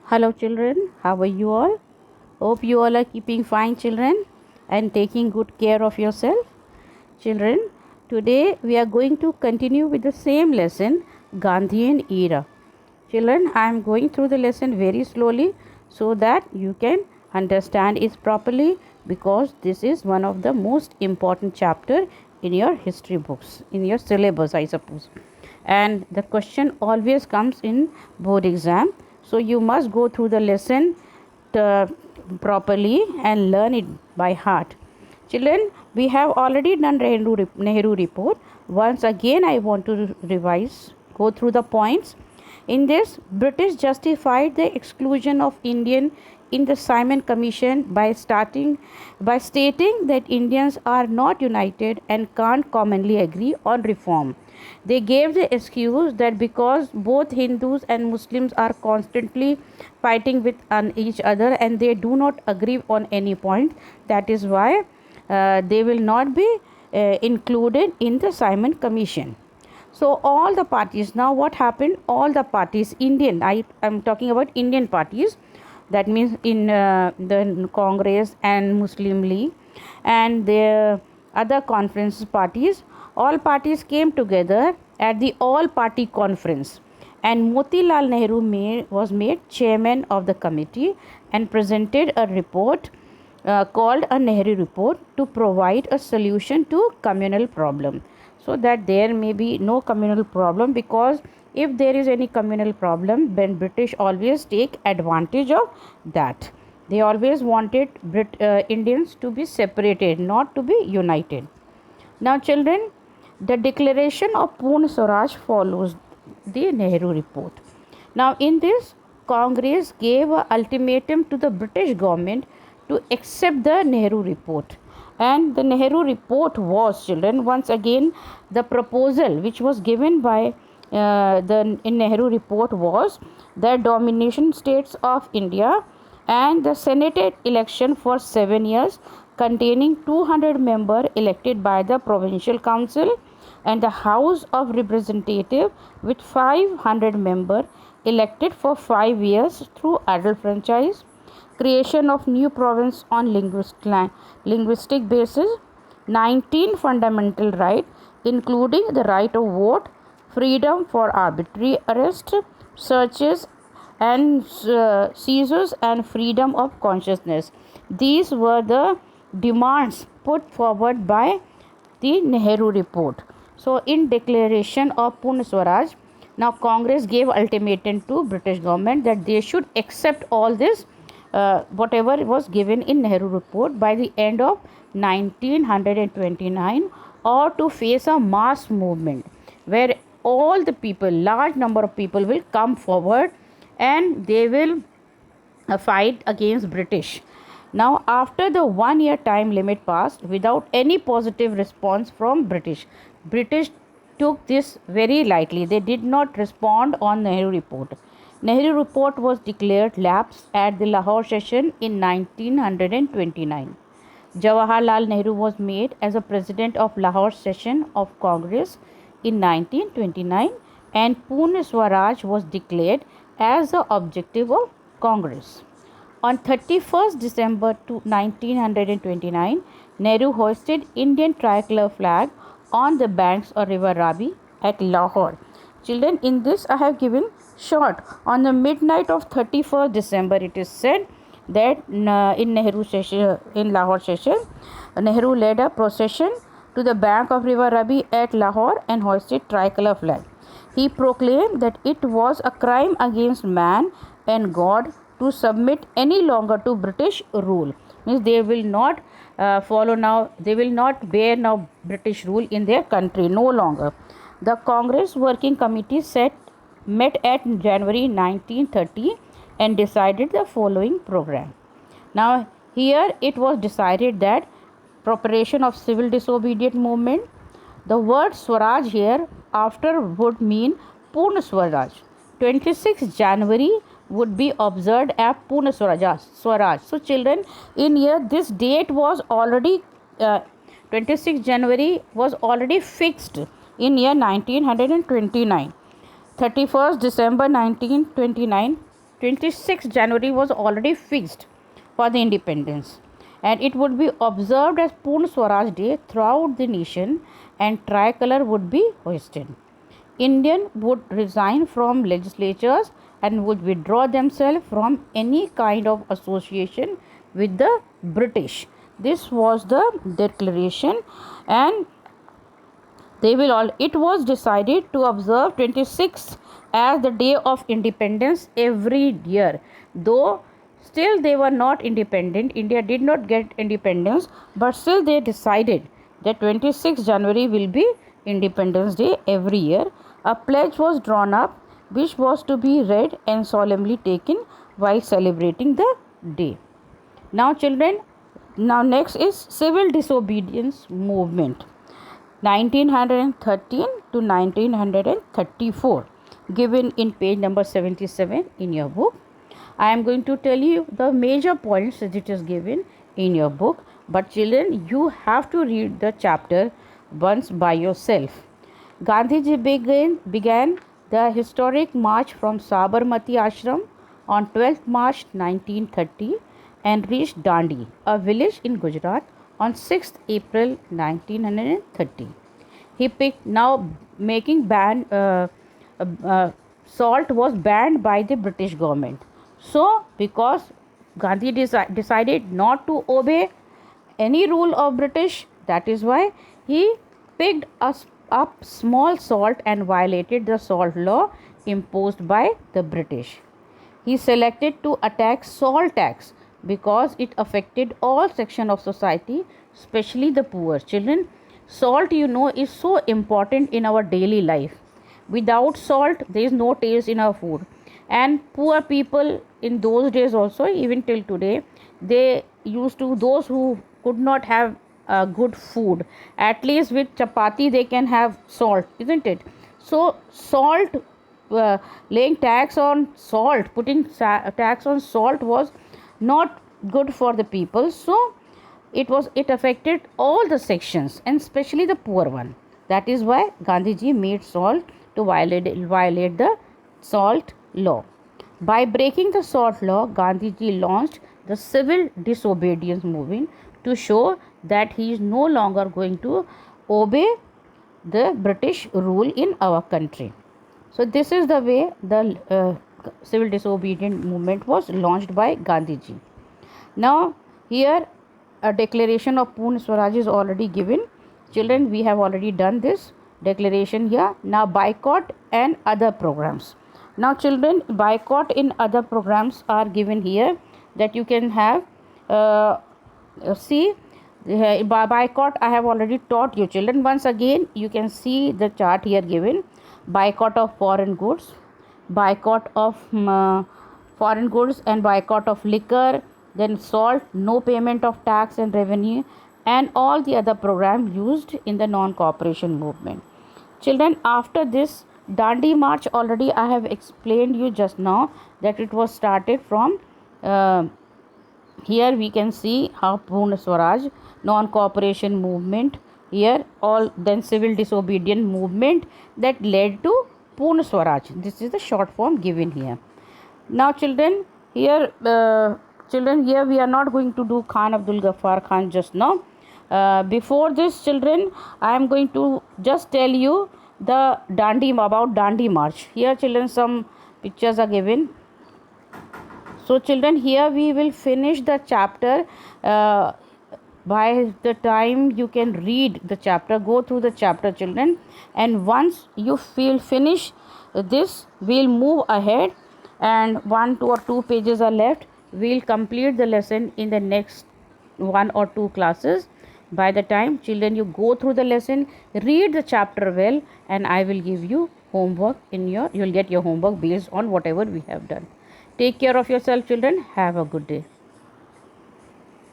Hello children, how are you all? Hope you all are keeping fine children and taking good care of yourself. Children, today we are going to continue with the same lesson, Gandhian era. Children, I am going through the lesson very slowly so that you can understand it properly because this is one of the most important chapter in your history books, in your syllabus I suppose. And the question always comes in board exam. So you must go through the lesson properly and learn it by heart. Children, we have already done Nehru report. Once again, I want to revise, go through the points. In this, British justified the exclusion of Indian in the Simon Commission by stating that Indians are not united and can't commonly agree on reform. They gave the excuse that because both Hindus and Muslims are constantly fighting with each other and they do not agree on any point, that is why they will not be included in the Simon Commission. So all the parties, now what happened, all the parties, I am talking about Indian parties, that means in the Congress and Muslim League and the other conference parties, all parties came together at the all party conference and Motilal Nehru was made chairman of the committee and presented a report called a Nehru report to provide a solution to communal problem, so that there may be no communal problem, because if there is any communal problem then British always take advantage of that. They always wanted Indians to be separated, not to be united. Now children, the declaration of Purna Swaraj follows the Nehru report. Now in this, Congress gave an ultimatum to the British government to accept the Nehru report. And the Nehru report was, children, once again the proposal which was given by the Nehru report was the domination states of India and the Senate election for 7 years containing 200 members elected by the Provincial Council and the House of Representatives with 500 members elected for 5 years through adult franchise, creation of new province on linguistic basis, 19 fundamental rights including the right of vote, freedom for arbitrary arrest, searches and seizures and freedom of consciousness. These were the demands put forward by the Nehru report. So in declaration of Purna Swaraj, now Congress gave ultimatum to British government that they should accept all this whatever was given in Nehru report by the end of 1929, or to face a mass movement where all the people, large number of people will come forward and they will fight against British. Now after the 1 year time limit passed without any positive response from British took this very lightly. They did not respond on Nehru report. Nehru report was declared lapsed at the Lahore session in 1929. Jawaharlal Nehru was made as a president of Lahore session of Congress in 1929 and Purna Swaraj was declared as the objective of Congress. On 31st December 1929, Nehru hoisted Indian tricolor flag on the banks of River Ravi at Lahore. Children, in this I have given short. On the midnight of 31st December, it is said that in Nehru session, in Lahore session, Nehru led a procession to the bank of River Ravi at Lahore and hoisted tricolor flag. He proclaimed that it was a crime against man and God to submit any longer to British rule. Means they will not follow now, they will not bear now British rule in their country no longer. The Congress Working Committee met at January 1930 and decided the following program. Now here it was decided that preparation of civil disobedient movement. The word Swaraj here after would mean Purna Swaraj. 26 January would be observed as Purna Swaraj. So children, in here this date was already 26 January was already fixed in year 1929. 31st December 1929 26th January was already fixed for the independence, and it would be observed as Purna Swaraj Day throughout the nation, and tricolor would be hoisted. Indian would resign from legislatures and would withdraw themselves from any kind of association with the British. This was the declaration, and it was decided to observe 26th as the day of independence every year. Though still they were not independent, India did not get independence, but still they decided that 26th January will be Independence Day every year. A pledge was drawn up which was to be read and solemnly taken while celebrating the day. Now children, now next is civil disobedience movement 1913 to 1934, given in page number 77 in your book. I am going to tell you the major points that it is given in your book, but children, you have to read the chapter once by yourself. Gandhiji began the historic march from Sabarmati Ashram on 12th March 1930 and reached Dandi, a village in Gujarat, on 6th April 1930. He picked, now making salt was banned by the British government. So because Gandhi decided not to obey any rule of British, that is why he picked up small salt and violated the salt law imposed by the British. He selected to attack salt tax because it affected all sections of society, especially the poor. Children, salt, you know, is so important in our daily life. Without salt, there is no taste in our food. And poor people in those days also, even till today, they used to, those who could not have good food, at least with chapati they can have salt, isn't it? So salt, laying tax on salt, putting tax on salt was not good for the people. So it affected all the sections and especially the poor one. That is why Gandhiji made salt to violate the salt law. By breaking the salt law, Gandhiji launched the civil disobedience movement to show that he is no longer going to obey the British rule in our country. So this is the way the civil disobedience movement was launched by Gandhiji. Now here a declaration of Purna Swaraj is already given. Children, we have already done this declaration here. Now boycott and other programs. Now children, boycott in other programs are given here that you can have. See, boycott I have already taught you children. Once again you can see the chart here given. Boycott of foreign goods, boycott of foreign goods and boycott of liquor, then salt, no payment of tax and revenue, and all the other programs used in the non-cooperation movement. Children, after this Dandi March, already I have explained you just now that it was started from here we can see how Purna Swaraj, non-cooperation movement, here all, then civil disobedience movement that led to Purna Swaraj. This is the short form given here. Now children, here here we are not going to do Khan Abdul Ghaffar Khan just now. Before this children, I am going to just tell you the about Dandi March. Here children, some pictures are given. So children, here we will finish the chapter. By the time you can read the chapter, go through the chapter children, and once you finish this, we'll move ahead, and 1, 2 or 2 pages are left. We'll complete the lesson in the next 1 or 2 classes. By the time children you go through the lesson, read the chapter well, and I will give you homework you'll get your homework based on whatever we have done. Take care of yourself children. Have a good day.